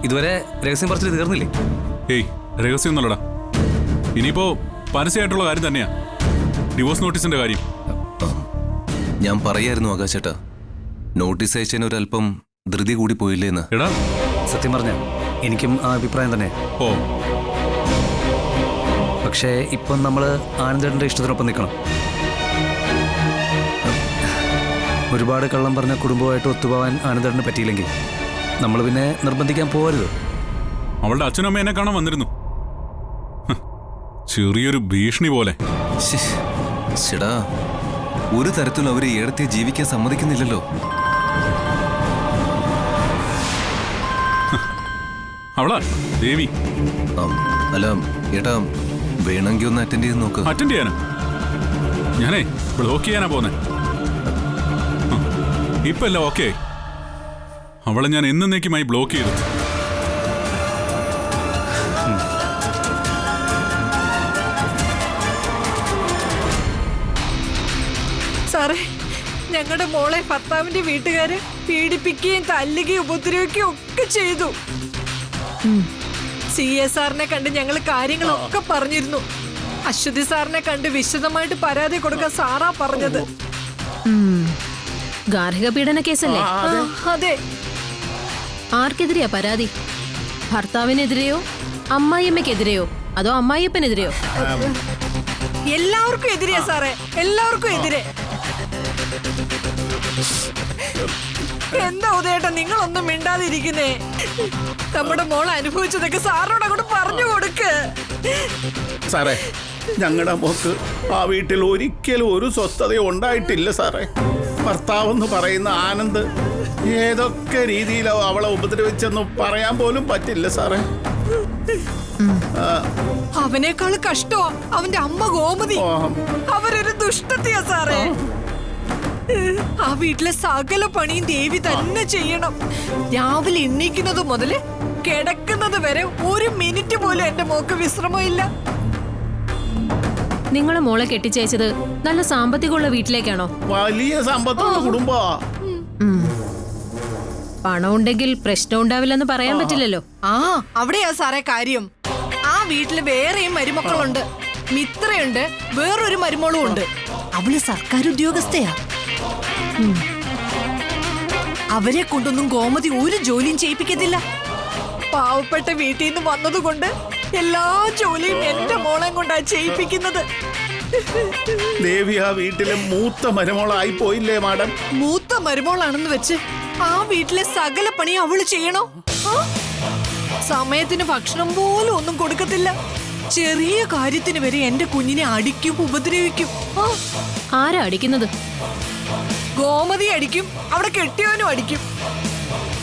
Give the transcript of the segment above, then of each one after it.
ഇതുവരെ രഹസ്യം പറച്ചിൽ തീർന്നില്ലേ? ഏയ്, രഹസ്യം ഒന്നുമല്ലടാ. ഇനിയിപ്പോ പരസ്യമായിട്ടുള്ള കാര്യം തന്നെയാ ഡിവോഴ്സ് നോട്ടീസിന്റെ കാര്യം. ഞാൻ പറയായിരുന്നു ആകാശേട്ടാ, നോട്ടീസ് അയച്ചതിന് ഒരല്പം ധൃതി കൂടി പോയില്ലേന്ന്. എടാ, സത്യം പറഞ്ഞ എനിക്കും ആ അഭിപ്രായം തന്നെ. ഓ, പക്ഷേ ഇപ്പം നമ്മൾ ആനന്ദേട്ടൻ്റെ ഇഷ്ടത്തിനൊപ്പം നിൽക്കണം. ഒരുപാട് കള്ളം പറഞ്ഞ കുടുംബമായിട്ട് ഒത്തുപോകാൻ ആനന്ദേട്ടന് പറ്റിയില്ലെങ്കിൽ നമ്മൾ പിന്നെ നിർബന്ധിക്കാൻ പോകരുത്. അവളുടെ അച്ഛനും അമ്മ എന്നെ കാണാൻ വന്നിരുന്നു. ചെറിയൊരു ഭീഷണി പോലെ. ചേടാ, ഒരു തരത്തിലും അവര് ഏടത്തെ ജീവിക്കാൻ സമ്മതിക്കുന്നില്ലല്ലോ. അവളാ ദേവി. അല്ല ഏട്ടാ, വേണമെങ്കിൽ ഒന്ന് അറ്റൻഡ് ചെയ്ത് നോക്ക്. അറ്റൻഡ് ചെയ്യാനാ? ഞാനേ ബ്ലോക്ക് ചെയ്യാനാ പോന്നെ. ഇപ്പൊ അല്ല, ഓക്കെ. അവളെ ഞാൻ എന്നേക്കുമായി ബ്ലോക്ക് ചെയ്തു. സാറേ, ഞങ്ങളുടെ മോളെ ഭർത്താവിന്റെ വീട്ടുകാര് പീഡിപ്പിക്കുകയും തല്ലുകയും ഉപദ്രവിക്കുകയും ഒക്കെ ചെയ്തു. CA കണ്ട് ഞങ്ങൾ കാര്യങ്ങളൊക്കെ പറഞ്ഞിരുന്നു. അശ്വതി സാറിനെ കണ്ട് വിശദമായിട്ട് പരാതി കൊടുക്കാൻ സാറാ പറഞ്ഞത്. ഗാർഹിക പീഡന കേസല്ലേ? അതെ. ആർക്കെതിരെയാ പരാതി? ഭർത്താവിനെതിരെയോ, അമ്മായിയമ്മക്കെതിരെയോ, അതോ അമ്മായിയപ്പനെതിരെയോ? എല്ലാവർക്കും എതിരെയാ സാറേ, എല്ലാവർക്കും എതിരെ. എന്താ ഉദയേട്ടാ നിങ്ങളൊന്നും മിണ്ടാതിരിക്കുന്നേ? നമ്മുടെ മോൾ അനുഭവിച്ചതൊക്കെ സാറിനോട് അങ്ങോട്ട് പറഞ്ഞു കൊടുക്ക്. സാറേ, ഞങ്ങളുടെ മോക്ക് ആ വീട്ടിൽ ഒരിക്കലും ഒരു സ്വസ്ഥതയും ഉണ്ടായിട്ടില്ല സാറേ. ഭർത്താവെന്ന് പറയുന്ന ആനന്ദ് ഏതൊക്കെ രീതിയിലോ അവളെ ഉപദ്രവിച്ചെന്ന് പറയാൻ പോലും പറ്റില്ല സാറേ. അവനേക്കാൾ കഷ്ടോ അവന്റെ അമ്മ ഗോമതി. അവരൊരു ദുഷ്ടത്തിയാ സാറേ. ആ വീട്ടിലെ സകല പണിയും ദേവി തന്നെ ചെയ്യണം. രാവിലെ എണ്ണീക്കുന്നത് മുതല് കിടക്കുന്നത് വരെ ഒരു മിനിറ്റ് പോലും എന്റെ മോക്ക് വിശ്രമമില്ല. നിങ്ങളെ മോളെ കെട്ടിച്ചയച്ചത് നല്ല സാമ്പത്തികമുള്ള വീട്ടിലേക്കാണോ? വലിയ സമ്പത്തുള്ള കുടുംബ. പണം ഉണ്ടെങ്കിൽ പ്രശ്നം ഉണ്ടാവില്ലെന്ന് പറയാൻ പറ്റില്ലല്ലോ. അവിടെയാ സാറേ കാര്യം. ആ വീട്ടില് വേറെയും മരുമക്കളുണ്ട്. മിത്രയുണ്ട്, വേറൊരു മരുമോളും ഉണ്ട്. അവള് സർക്കാർ ഉദ്യോഗസ്ഥയാ. അവരെ കൊണ്ടൊന്നും ഗോമതി ഒരു ജോലിയും ചെയ്യിപ്പിക്കത്തില്ല. പാവപ്പെട്ട വീട്ടിൽ നിന്ന് വന്നതുകൊണ്ട് എല്ലാ ജോലിയും എന്റെ മോളെ കൊണ്ടാ ചെയ്യിപ്പിക്കുന്നത്. ദേവി ആ വീട്ടിലെ മൂത്ത മരുമോളായി പോയില്ലേ മാഡം? മൂത്ത മരുമോളാണെന്ന് വെച്ച് ആ വീട്ടിലെ സകല പണി അവള് ചെയ്യണോ? സമയത്തിന് ഭക്ഷണം പോലും ഒന്നും കൊടുക്കത്തില്ല. ചെറിയ കാര്യത്തിന് വരെ എന്റെ കുഞ്ഞിനെ അടിക്കും, ഉപദ്രവിക്കും. ആരാ അടിക്കുന്നത്? ഗോമതി അടിക്കും, അവിടെ കെട്ടിയവനും അടിക്കും.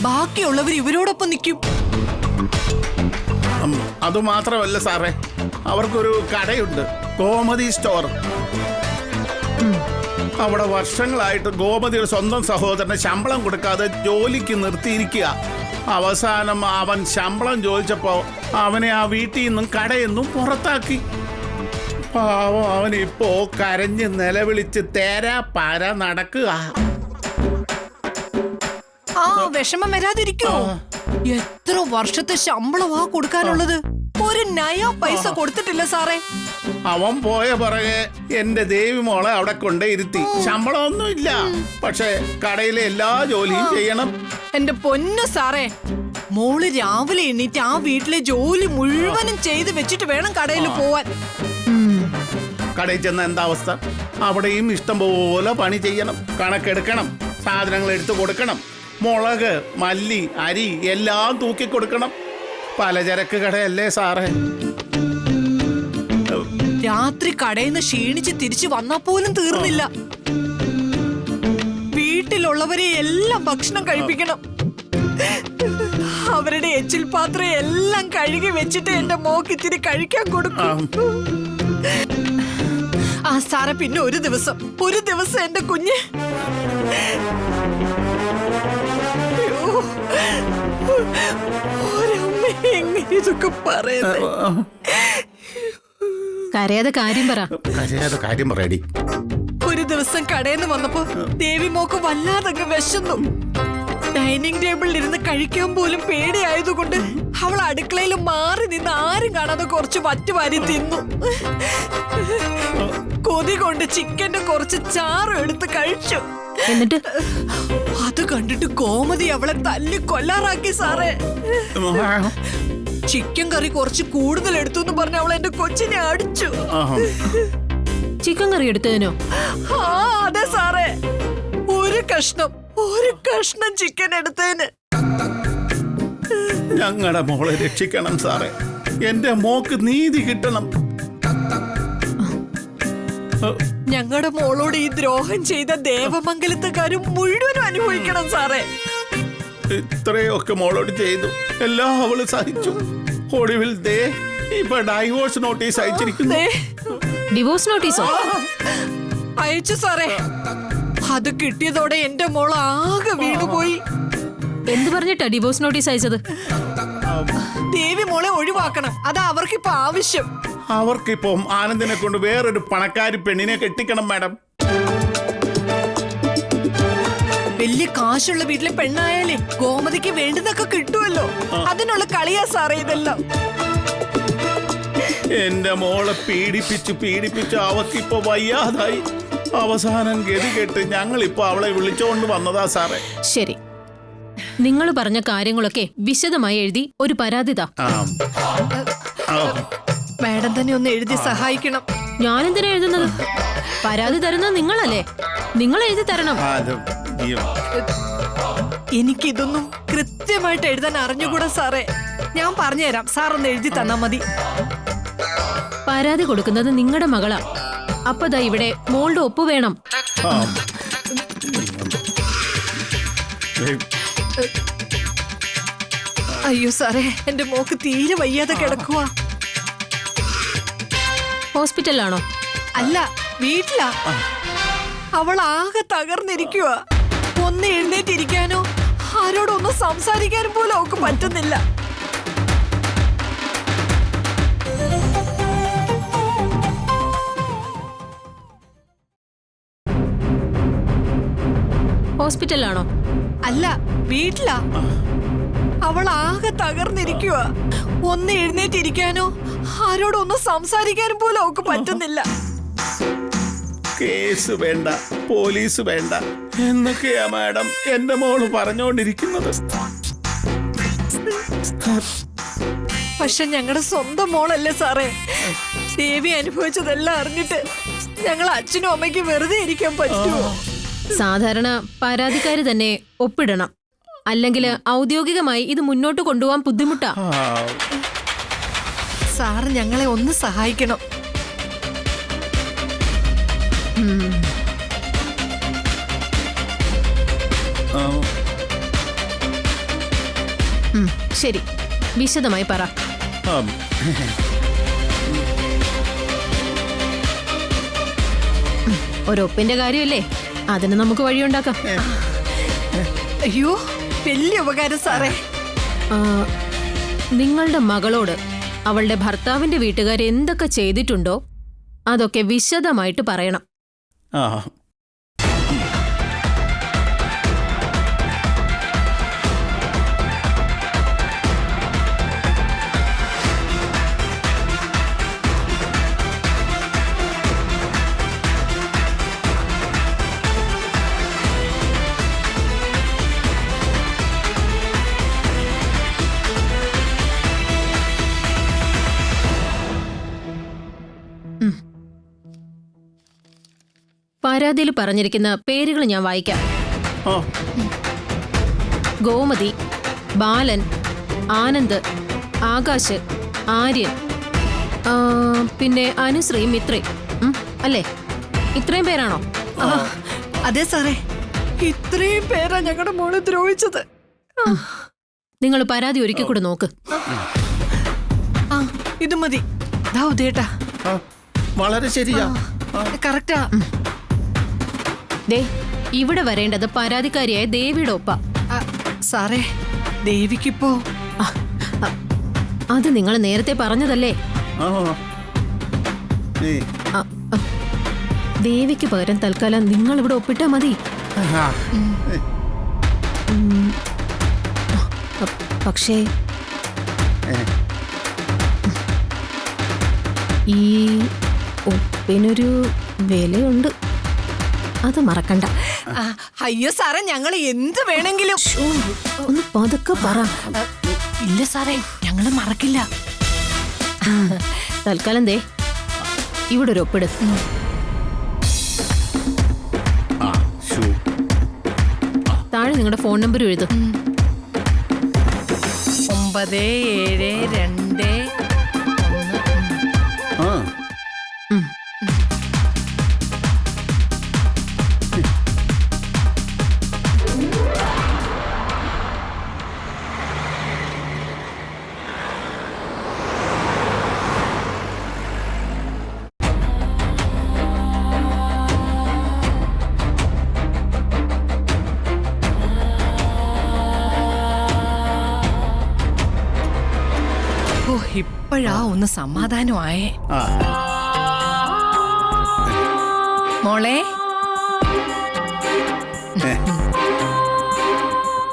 ബാക്കിയുള്ളവർ ഇവരോടൊപ്പം നിൽക്കും. അതുമാത്രമല്ല സാറേ, അവർക്കൊരു കടയുണ്ട്, ഗോമതി സ്റ്റോർ. അവിടെ വർഷങ്ങളായിട്ട് ഗോമതിയുടെ സ്വന്തം സഹോദരന് ശമ്പളം കൊടുക്കാതെ ജോലിക്ക് നിർത്തിയിരിക്കുക. അവസാനം അവൻ ശമ്പളം ചോദിച്ചപ്പോ അവനെ ആ വീട്ടിൽ നിന്നും കടയിൽ നിന്നും പുറത്താക്കി. പാവം അവനിപ്പോ കരഞ്ഞ് നിലവിളിച്ച് തേരാ പാര നടക്കുക. വിഷമം വരാതിരിക്കോ? എത്ര വർഷത്തെ ശമ്പളമാ കൊടുക്കാനുള്ളത്? ഒരു നയ പൈസ കൊടുത്തിട്ടില്ല സാറേ. അവൻ പോയ പുറകെ എന്റെ ദേവി മോളെ അവിടെ കൊണ്ടേയിരുത്തി. ശമ്പളമൊന്നുമില്ല, പക്ഷെ കടയിലെ എല്ലാ ജോലിയും ചെയ്യണം. എന്റെ പൊന്നു സാറേ, മോള് രാവിലെ എണ്ണീറ്റ് ആ വീട്ടിലെ ജോലി മുഴുവനും ചെയ്ത് വെച്ചിട്ട് വേണം കടയിൽ പോവാൻ. കടയിൽ ചെന്ന എന്താ അവസ്ഥ? അവിടെയും ഇഷ്ടം പോലെ പണി ചെയ്യണം, കണക്കെടുക്കണം, സാധനങ്ങൾ എടുത്തു കൊടുക്കണം, മുളക്, മല്ലി, അരി എല്ലാം തൂക്കി കൊടുക്കണം. പലചരക്ക് കടയല്ലേ സാറേ. രാത്രി കടയിൽ നിന്ന് ക്ഷീണിച്ച് തിരിച്ചു വന്നാ പോലും തീർന്നില്ല. വീട്ടിലുള്ളവരെ എല്ലാം ഭക്ഷണം കഴിപ്പിക്കണം. അവരുടെ എച്ചിൽ പാത്രം എല്ലാം കഴുകി വെച്ചിട്ട് എന്റെ മോക്ക് ഇത്തിരി കഴിക്കാൻ കൊടുക്കും. സാറേ, പിന്നെ ഒരു ദിവസം എന്റെ കുഞ്ഞ് എങ്ങനെ ഇതൊക്കെ പറയുന്നത്? കരയാതെ കാര്യം പറ. കാര്യം പറയടി. ഒരു ദിവസം കടയിൽ നിന്ന് വന്നപ്പോ ദേവി മോക്ക് വല്ലാതങ്ങ് വിശന്നു. ഡൈനിങ് ടേബിളിൽ ഇരുന്ന് കഴിക്കാൻ പോലും പേടിയായതുകൊണ്ട് അവൾ അടുക്കളയിൽ മാറി നിന്ന് ആരും കാണാതെ കുറച്ച് വറ്റുവാരി തിന്നു. കൊതി കൊണ്ട് ചിക്കന്റെ കുറച്ച് ചാറ് എടുത്ത് കഴിച്ചു. എന്നിട്ട് അത് കണ്ടിട്ട് ഗോമതി അവളെ തല്ലി കൊല്ലാറാക്കി സാറേ. ചിക്കൻ കറി കുറച്ച് കൂടുതൽ എടുത്തു എന്ന് പറഞ്ഞ് അവൾ എന്റെ കൊച്ചിനെ അടിച്ചു. ചിക്കൻ കറി എടുത്തതിനോ? ആ അതെ സാറേ, ഒരു കഷ്ണം ചിക്കൻ എടുത്തതിന്. ഞങ്ങളുടെ മോളെ രക്ഷിക്കണം സാറേ, എന്റെ മോക്ക് നീതി കിട്ടണം. ഞങ്ങളുടെ മോളോട് ഈ ദ്രോഹം ചെയ്ത ദേവമംഗലത്തുകാരും മുഴുവനും അനുഭവിക്കണം സാറേ. ഇത്രയൊക്കെ മോളോട് ചെയ്തു, എല്ലാം അവള് സഹിച്ചു. ഒടുവിൽ ദേ ഇപ്പൊ ഡൈവോഴ്സ് നോട്ടീസ് അയച്ചിരിക്കുന്നു. ദേ, ഡിവോഴ്സ് നോട്ടീസോ? അയച്ചു സാറേ. അത് കിട്ടിയതോടെ എന്റെ മോൾ ആകെ വീണുപോയി. എന്ത് പറഞ്ഞിട്ടാ ഡിവോഴ്സ് നോട്ടീസ് അയച്ചത്? ദേവി മോളെ ഒഴിവാക്കണം, അതാ അവർക്കിപ്പോ ആവശ്യം. അവർക്കിപ്പം ആനന്ദിനെ കൊണ്ട് വേറൊരു പണക്കാരി പെണ്ണിനെ കെട്ടിക്കണം മാഡം. വലിയ കാശുള്ള വീട്ടിലെ പെണ്ണായാലേ ഗോമതിക്ക് വേണ്ടുന്നൊക്കെ കിട്ടുമല്ലോ. അതിനുള്ള കളിയാ സാറേ ഇതെല്ലാം. എന്റെ മോളെ പീഡിപ്പിച്ച് അവക്കിപ്പോ വയ്യാതായി. അവസാനം ഗതി കെട്ട് ഞങ്ങളിപ്പോ അവളെ വിളിച്ചോണ്ട് വന്നതാ സാറേ. ശരി, നിങ്ങൾ പറഞ്ഞ കാര്യങ്ങളൊക്കെ വിശദമായി എഴുതി ഒരു പരാതി താ. മാഡം തന്നെ ഒന്ന് എഴുതി സഹായിക്കണം. ഞാനെന്തിനാ എഴുതുന്നത്? പരാതി തരുന്നത് നിങ്ങളല്ലേ, നിങ്ങൾ എഴുതി തരണം. എനിക്കിതൊന്നും കൃത്യമായിട്ട് എഴുതാൻ അറിഞ്ഞുകൂടാ സാറേ. ഞാൻ പറഞ്ഞുതരാം, സാർ ഒന്ന് എഴുതി തന്നാ മതി. പരാതി കൊടുക്കുന്നത് നിങ്ങളുടെ മകളാ. അപ്പതാ ഇവിടെ മോളുടെ ഒപ്പ് വേണം. അയ്യോ സാറേ, എന്റെ മോക്ക് തീരെ വയ്യാതെ കിടക്കുവാ. ഹോസ്പിറ്റലിലാണോ? അല്ല, വീട്ടിലാ. അവൾ ആകെ തകർന്നിരിക്കുക. ഒന്ന് എഴുന്നേറ്റിരിക്കാനോ ആരോടൊന്നും സംസാരിക്കാനും പോലും അവൾക്ക് പറ്റുന്നില്ല. ഹോസ്പിറ്റലിലാണോ? അല്ല, വീട്ടിലാ. അവൾ ആകെ തകർന്നിരിക്കുക. ഒന്ന് എഴുന്നേറ്റിരിക്കാനോ ആരോടൊന്നും സംസാരിക്കാനും പോലും അവൾക്ക് പറ്റുന്നില്ല. കേസ് വേണ്ട, പോലീസ് വേണ്ട എന്നൊക്കെയാ മാഡം എന്റെ മോള് പറഞ്ഞോണ്ടിരിക്കുന്നത്. പക്ഷെ ഞങ്ങളുടെ സ്വന്തം മോളല്ലേ സാറേ. ദേവി അനുഭവിച്ചതെല്ലാം അറിഞ്ഞിട്ട് ഞങ്ങൾ അച്ഛനും അമ്മയ്ക്ക് വെറുതെ ഇരിക്കാൻ പറ്റുമോ? സാധാരണ പരാതിക്കാര് തന്നെ ഒപ്പിടണം, അല്ലെങ്കിൽ ഔദ്യോഗികമായി ഇത് മുന്നോട്ട് കൊണ്ടുപോകാൻ ബുദ്ധിമുട്ടാ. സാറ് ഞങ്ങളെ ഒന്ന് സഹായിക്കണം. ശരി, വിശദമായി പറ. ഒരൊപ്പിന്റെ കാര്യമല്ലേ, അതിന് നമുക്ക് വഴിയുണ്ടാക്കാം. അയ്യോ, വലിയ ഉപകാരം സാറേ. നിങ്ങളുടെ മകളോട് അവളുടെ ഭർത്താവിന്റെ വീട്ടുകാർ എന്തൊക്കെ ചെയ്തിട്ടുണ്ടോ അതൊക്കെ വിശദമായിട്ട് പറയണം. പരാതിയിൽ പറഞ്ഞിരിക്കുന്ന പേരുകൾ ഞാൻ വായിക്കാം. ഗോമതി, ബാലൻ, ആനന്ദ്, ആകാശ്, ആര്യൻ, പിന്നെ അനുശ്രീ, മിത്രി. അല്ലേ, ഇത്രയും പേരാണോ? അതെ സാറേ, ഇത്രയും പേരാ ഞങ്ങളുടെ മോളെ ദ്രോഹിച്ചത്. നിങ്ങൾ പരാതി ഒരിക്കൽ കൂടെ നോക്ക്. ഇത് മതി. ഉദേട്ടാ, വളരെ ശരിയാ, കറക്റ്റാ. ദേ, ഇവിടെ വരേണ്ടത് പരാതിക്കാരിയായ ദേവിയുടെ ഒപ്പ. സാറേ, ദേവിക്കിപ്പോ അത് നിങ്ങൾ നേരത്തെ പറഞ്ഞതല്ലേ. ദേവിക്ക് പകരം തൽക്കാലം നിങ്ങൾ ഇവിടെ ഒപ്പിട്ടാ മതി. പക്ഷേ ഈ ഒപ്പിനൊരു വിലയുണ്ട്, അത് മറക്കണ്ട. ആ, അയ്യോ സാറേ, ഞങ്ങൾ എന്ത് വേണമെങ്കിലും. ഒന്ന് പതുക്കെ പറ. ഇല്ല സാറേ, ഞങ്ങള് മറക്കില്ല. തൽക്കാലം ദേ ഇവിടെ ഒരു ഒപ്പിട്. ആ, ശോ. താഴെ നിങ്ങളുടെ ഫോൺ നമ്പർ എഴുതും. 972 ആ. ഓ, ഇപ്പോഴാ ഒന്ന് സമാധാനമായേ. ആ. മോളെ,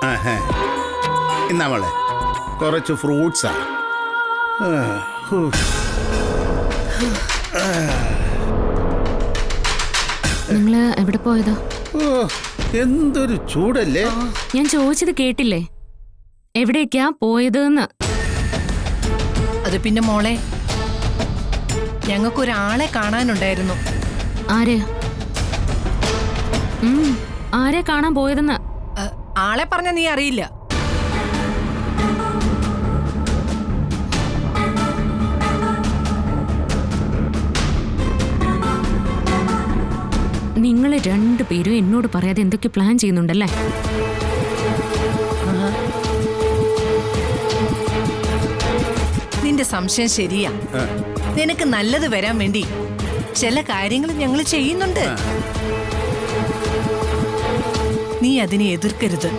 ആഹാ. എന്നാ മോളെ, കുറച്ച് ഫ്രൂട്ട്സാ. നിങ്ങള് എവിടെ പോയതാ? ഓ, എന്തൊരു ചൂടല്ലേ. ഞാൻ ചോദിച്ചത് കേട്ടില്ലേ? എവിടേക്കാ പോയതെന്ന്? അത് പിന്നെ മോളെ, ഞങ്ങൾക്കൊരാളെ കാണാനുണ്ടായിരുന്നു. ആരെ? ആരെ കാണാൻ പോയതെന്ന്? ആളെ പറഞ്ഞ നീ അറിയില്ല. നിങ്ങൾ രണ്ടുപേരും എന്നോട് പറയാതെ എന്തൊക്കെ പ്ലാൻ ചെയ്യുന്നുണ്ടല്ലേ? നിന്റെ സംശയം ശരിയാ. നിനക്ക് നല്ലത് വരാൻ വേണ്ടി ചില കാര്യങ്ങൾ ഞങ്ങൾ ചെയ്യുന്നുണ്ട്. നീ അതിനെ എതിർക്കരുത്.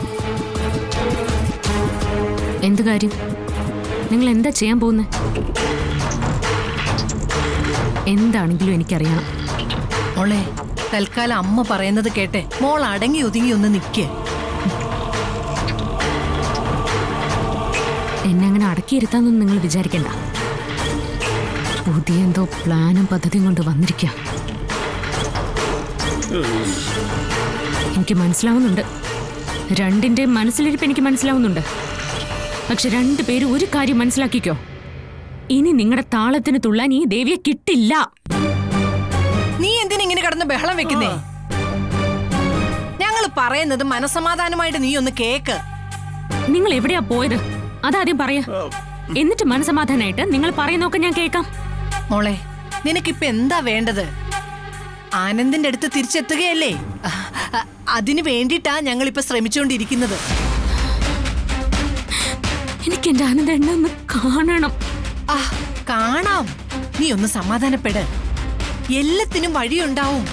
എന്ത് കാര്യം? നിങ്ങൾ എന്താ ചെയ്യാൻ പോകുന്നത്? എന്താണെങ്കിലും എനിക്കറിയണം. മോളെ, തൽക്കാലം അമ്മ പറയുന്നത് കേട്ടെ മോൾ അടങ്ങി ഒതുങ്ങി ഒന്ന് നിൽക്കേ. എന്നെ അങ്ങനെ അടക്കിയിരുത്താന്നൊന്നും നിങ്ങൾ വിചാരിക്കണ്ട. പുതിയ എന്തോ പ്ലാനും പദ്ധതിയും കൊണ്ട് വന്നിരിക്കുക. എനിക്ക് മനസ്സിലാവുന്നുണ്ട്, രണ്ടിന്റെ മനസ്സിലിരിപ്പ് എനിക്ക് മനസ്സിലാവുന്നുണ്ട്. പക്ഷെ രണ്ടുപേരും ഒരു കാര്യം മനസ്സിലാക്കിക്കോ, ഇനി നിങ്ങളുടെ താളത്തിന് തുള്ളാൻ ഈ ദേവിയെ കിട്ടില്ല. നീ എന്തിനിങ്ങനെ കിടന്ന് ബഹളം വെക്കുന്നേ? ഞങ്ങൾ പറയുന്നത് മനസമാധാനമായിട്ട് നീ ഒന്ന് കേക്ക്. നിങ്ങൾ എവിടെയാ പോയത് അതാദ്യം പറയാ, എന്നിട്ട് മനസമാധാനായിട്ട് നിങ്ങൾ പറയുന്നൊക്കെ ഞാൻ കേൾക്കാം. മോളെ, നിനക്കിപ്പൊ എന്താ വേണ്ടത്? ആനന്ദിന്റെ അടുത്ത് തിരിച്ചെത്തുകയല്ലേ? അതിനു വേണ്ടിയിട്ടാ ഞങ്ങളിപ്പോ ശ്രമിച്ചുകൊണ്ടിരിക്കുന്നത്. എനിക്ക് എന്റെ ആനന്ദേണ്ണ ഒന്ന് കാണണം. ആ, കാണാം. നീ ഒന്ന് സമാധാനപ്പെട്. എല്ലാത്തിനും വഴിയുണ്ടാവും.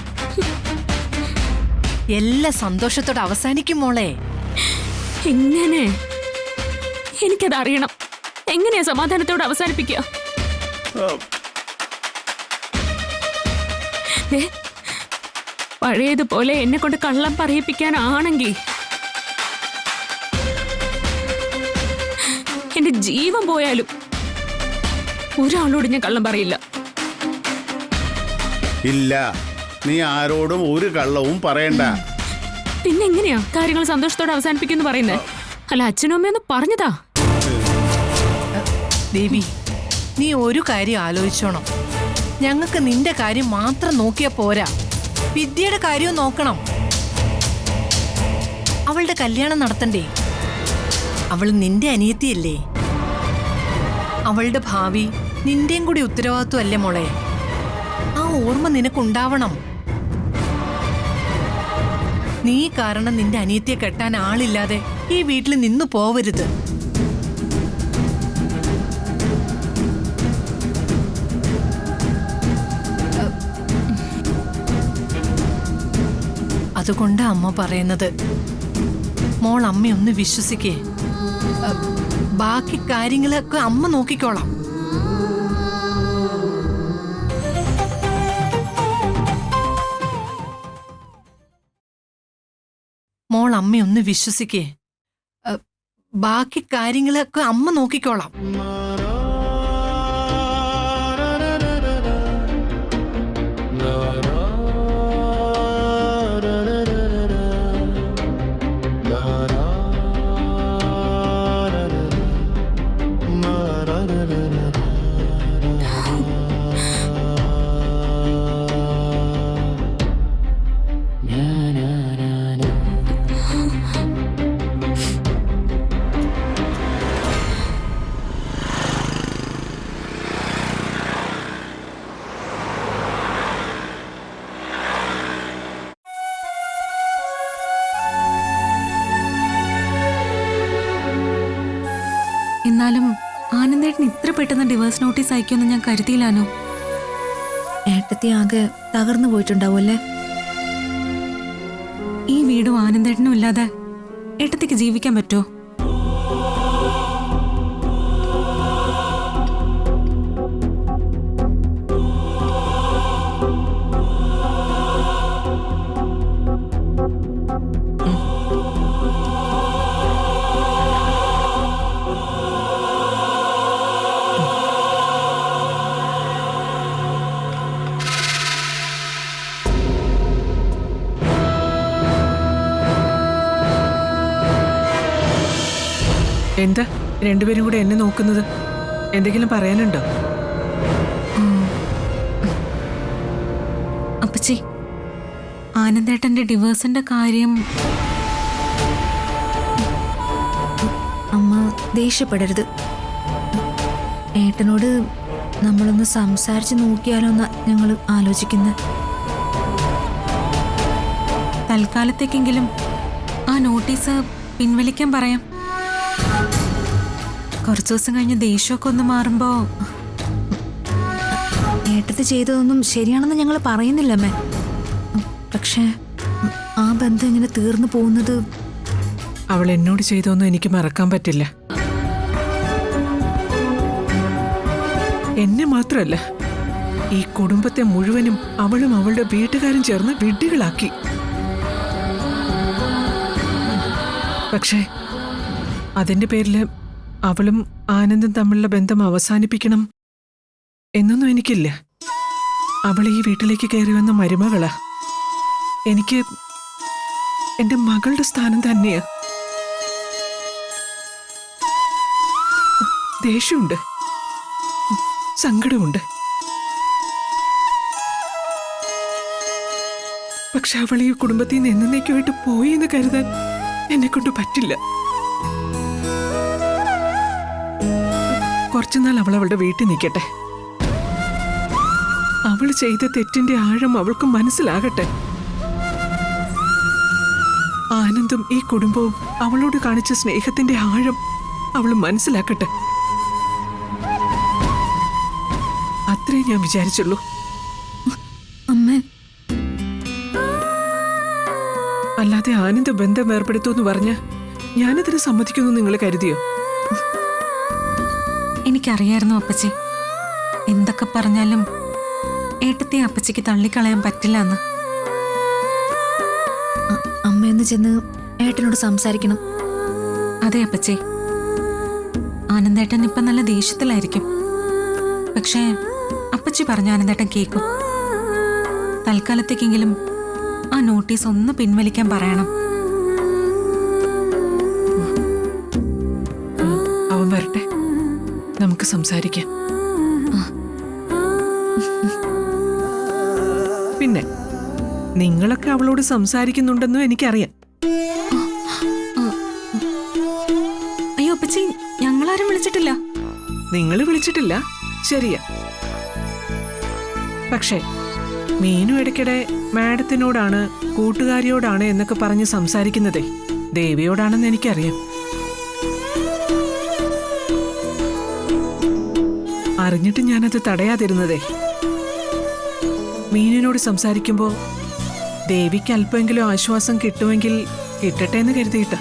എല്ലാ സന്തോഷത്തോടെ അവസാനിക്കും മോളെ. എങ്ങനെ? എനിക്കത് അറിയണം. എങ്ങനെയാ സമാധാനത്തോടെ അവസാനിപ്പിക്കുക? പഴയതുപോലെ എന്നെ കൊണ്ട് കള്ളം പറയിപ്പിക്കാനാണെങ്കിൽ എന്റെ ജീവൻ പോയാലും ഒരാളോട് ഞാൻ കള്ളം പറയില്ല. ഇല്ല, നീ ആരോടും ഒരു കള്ളവും പറയണ്ട. പിന്നെ എങ്ങനെയാ കാര്യങ്ങൾ സന്തോഷത്തോടെ അവസാനിപ്പിക്കുമെന്ന് പറയുന്നേ? അല്ല, അച്ഛനും അമ്മയൊന്ന് പറഞ്ഞതാ. ദേവി, നീ ഒരു കാര്യം ആലോചിച്ചോണം. ഞങ്ങൾക്ക് നിന്റെ കാര്യം മാത്രം നോക്കിയാ പോരാ, വിദ്യയുടെ കാര്യവും നോക്കണം. അവളുടെ കല്യാണം നടത്തണ്ടേ? അവൾ നിന്റെ അനിയത്തിയല്ലേ? അവളുടെ ഭാവി നിന്റെയും കൂടി ഉത്തരവാദിത്വം അല്ലേ മോളെ? ആ ഓർമ്മ നിനക്കുണ്ടാവണം. നീ കാരണം നിന്റെ അനിയത്തിയെ കെട്ടാൻ ആളില്ലാതെ ഈ വീട്ടിൽ നിന്നു പോവരുത്. അതുകൊണ്ടാ അമ്മ പറയുന്നത്, മോൾ അമ്മയൊന്ന് വിശ്വസിക്കേ. ബാക്കി കാര്യങ്ങളൊക്കെ അമ്മ നോക്കിക്കോളാം. മോൾ അമ്മയൊന്ന് വിശ്വസിക്കേ. ബാക്കി കാര്യങ്ങളൊക്കെ അമ്മ നോക്കിക്കോളാം. എന്നാലും ആനന്ദേട്ടൻ ഇത്ര പെട്ടെന്ന് ഡിവേഴ്സ് നോട്ടീസ് അയക്കുമെന്ന് ഞാൻ കരുതിയില്ലാനോ. ഏട്ടത്തി ആകെ തകർന്നു പോയിട്ടുണ്ടാവുമല്ലേ. ഈ വീടും ആനന്ദേട്ടനും ഇല്ലാതെ ഏട്ടത്തിക്ക് ജീവിക്കാൻ പറ്റുമോ? എന്താ രണ്ടുപേരും കൂടെ എന്നെ നോക്കുന്നത്? എന്തെങ്കിലും പറയാനുണ്ടോ? അപ്പച്ചി, ആനന്ദേട്ടന്റെ ഡിവേഴ്സിന്റെ കാര്യം അമ്മ ദേഷ്യപ്പെടരുത്. ഏട്ടനോട് നമ്മളൊന്ന് സംസാരിച്ച് നോക്കിയാലോ എന്നാ ഞങ്ങൾ ആലോചിക്കുന്നത്. തൽക്കാലത്തേക്കെങ്കിലും ആ നോട്ടീസ് പിൻവലിക്കാൻ പറയാം. കുറച്ചു ദിവസം കഴിഞ്ഞ് ദേഷ്യമൊക്കെ ഒന്ന് മാറുമ്പോ. ഏട്ടത്തി ചെയ്തതൊന്നും ശരിയാണെന്ന് ഞങ്ങൾ പറയുന്നില്ലമ്മേ. പക്ഷേ ആ ബന്ധം ഇങ്ങനെ തീർന്നു പോകുന്നത് അവൾ എന്നോട് ചെയ്തൊന്നും എനിക്ക് മറക്കാൻ പറ്റില്ല. എന്നെ മാത്രമല്ല, ഈ കുടുംബത്തെ മുഴുവനും അവളും അവളുടെ വീട്ടുകാരും ചേർന്ന് വിഡ്ഢികളാക്കി. പക്ഷേ അതിന്റെ പേരില് അവളും ആനന്ദും തമ്മിലുള്ള ബന്ധം അവസാനിപ്പിക്കണം എന്നൊന്നും എനിക്കില്ല. അവൾ ഈ വീട്ടിലേക്ക് കയറി വന്ന മരുമകളാ. എനിക്ക് എന്റെ മകളുടെ സ്ഥാനം തന്നെയാ. ദേഷ്യമുണ്ട്, സങ്കടമുണ്ട്. പക്ഷെ അവൾ ഈ കുടുംബത്തിൽ നിന്ന് എന്നേക്കുമായിട്ട് പോയി എന്ന് കരുതാൻ എന്നെ കൊണ്ട് പറ്റില്ല. കുറച്ചുനാൾ അവൾ അവളുടെ വീട്ടിൽ നിൽക്കട്ടെ. അവൾ ചെയ്ത തെറ്റിന്റെ ആഴം അവൾക്ക് മനസ്സിലാകട്ടെ. ആനന്ദും ഈ കുടുംബവും അവളോട് കാണിച്ച സ്നേഹത്തിന്റെ ആഴം അവൾ മനസ്സിലാക്കട്ടെ. അത്രേ ഞാൻ വിചാരിച്ചുള്ളൂ. അമ്മേ, അല്ലാതെ ആനന്ദ ബന്ധം ഏർപ്പെടുത്തുമെന്ന് പറഞ്ഞ് ഞാനതിന് സമ്മതിക്കുന്നു നിങ്ങൾ കരുതിയോ? എനിക്കറിയായിരുന്നു അപ്പച്ചി, എന്തൊക്കെ പറഞ്ഞാലും ഏട്ടത്തെ അപ്പച്ചിക്ക് തള്ളിക്കളയാൻ പറ്റില്ല എന്ന്. അമ്മയൊന്ന് ചെന്ന് ഏട്ടനോട് സംസാരിക്കണം. അതെ അപ്പച്ചി, ആനന്ദേട്ടൻ ഇപ്പൊ നല്ല ദേഷ്യത്തിലായിരിക്കും. പക്ഷേ അപ്പച്ചി പറഞ്ഞ ആനന്ദേട്ടൻ കേൾക്കും. തൽക്കാലത്തേക്കെങ്കിലും ആ നോട്ടീസ് ഒന്ന് പിൻവലിക്കാൻ പറയണം. അവൻ വരട്ടെ, നമുക്ക് സംസാരിക്കാം. പിന്നെ നിങ്ങളൊക്കെ അവളോട് സംസാരിക്കുന്നുണ്ടെന്നും എനിക്കറിയാം. അയ്യോ അപ്പച്ചി, ഞങ്ങളാരും വിളിച്ചിട്ടില്ല. നിങ്ങൾ വിളിച്ചിട്ടില്ല, ശരിയാ. പക്ഷേ മീനു ഇടയ്ക്കിടെ മാഡത്തിനോടാണ്, കൂട്ടുകാരിയോടാണ് എന്നൊക്കെ പറഞ്ഞ് സംസാരിക്കുന്നതേ ദേവിയോടാണെന്ന് എനിക്കറിയാം. അറിഞ്ഞിട്ട് ഞാനത് തടയാതിരുന്നതേ. മീനിനോട് സംസാരിക്കുമ്പോൾ ദേവിക്ക് അല്പമെങ്കിലും ആശ്വാസം കിട്ടുമെങ്കിൽ കിട്ടട്ടെ എന്ന് കരുതിയിട്ട.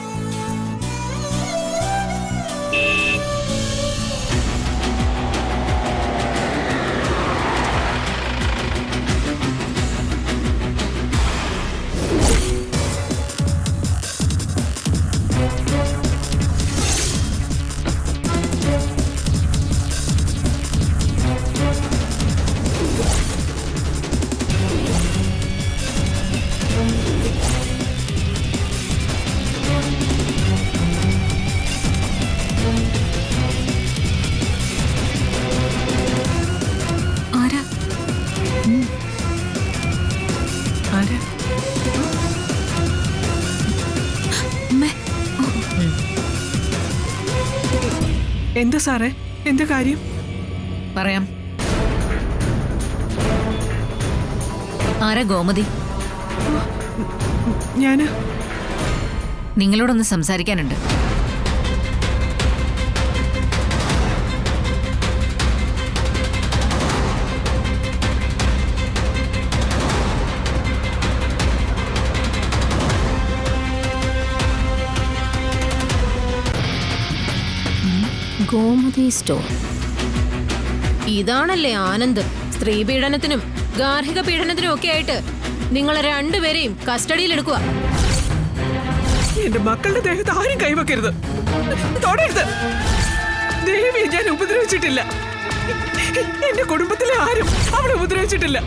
എന്താ സാറേ, എന്താ കാര്യം? പറയാം. ആരാ ഗോമതി? ഞാന് നിങ്ങളോടൊന്ന് സംസാരിക്കാനുണ്ട്. ഗോമതി സ്റ്റോർ. ഇതാണല്ലേ ആനന്ദ് സ്ത്രീ പീഡനത്തിനും ഗാർഹിക പീഡനത്തിനും ഒക്കെ ആയിട്ട് നിങ്ങളെ രണ്ടുപേരെയും കസ്റ്റഡിയിൽ എടുക്കുക. എന്റെ മക്കളുടെ ദേഹത്ത് ആരും കൈവെക്കരുത്, തൊടരുത്. ദേവിയെ ഞാൻ ഉപദ്രവിച്ചിട്ടില്ല. എന്റെ കുടുംബത്തിലെ ആരും അവളെ ഉപദ്രവിച്ചിട്ടില്ല.